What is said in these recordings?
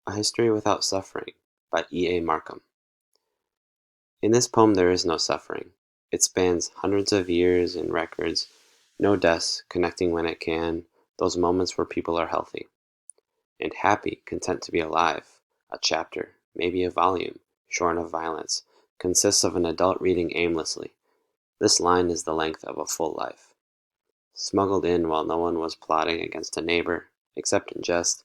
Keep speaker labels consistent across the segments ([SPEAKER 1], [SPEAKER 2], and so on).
[SPEAKER 1] A History Without Suffering by E. A. Markham. In this poem there is no suffering. It spans hundreds of years and records, no deaths, connecting when it can, those moments where people are healthy and happy, content to be alive. A chapter, maybe a volume, shorn of violence, consists of an adult reading aimlessly. This line is the length of a full life. Smuggled in while no one was plotting against a neighbor, except in jest.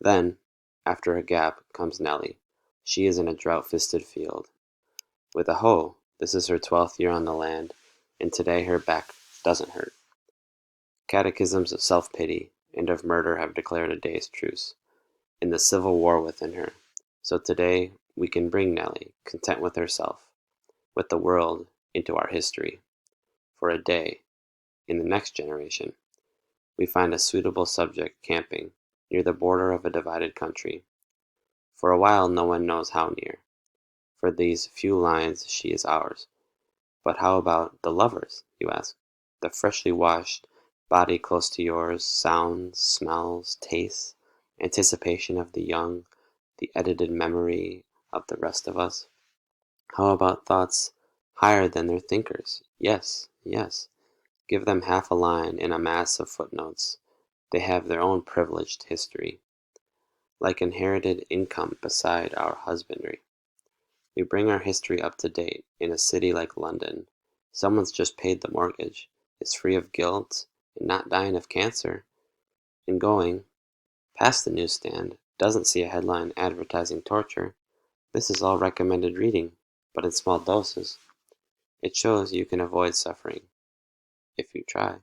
[SPEAKER 1] Then, after a gap, comes Nellie. She is in a drought-fisted field. With a hoe, this is her 12th year on the land, and today her back doesn't hurt. Catechisms of self-pity and of murder have declared a day's truce, in the civil war within her. So today we can bring Nellie, content with herself, with the world, into our history. For a day, in the next generation, we find a suitable subject camping near the border of a divided country. For a while no one knows how near. For these few lines she is ours. But how about the lovers, you ask? The freshly washed body close to yours, sounds, smells, tastes, anticipation of the young, the edited memory of the rest of us? How about thoughts higher than their thinkers? Yes, yes. Give them half a line in a mass of footnotes. They have their own privileged history, like inherited income beside our husbandry. We bring our history up to date in a city like London. Someone's just paid the mortgage, is free of guilt, and not dying of cancer, and going past the newsstand, doesn't see a headline advertising torture. This is all recommended reading, but in small doses. It shows you can avoid suffering, if you try.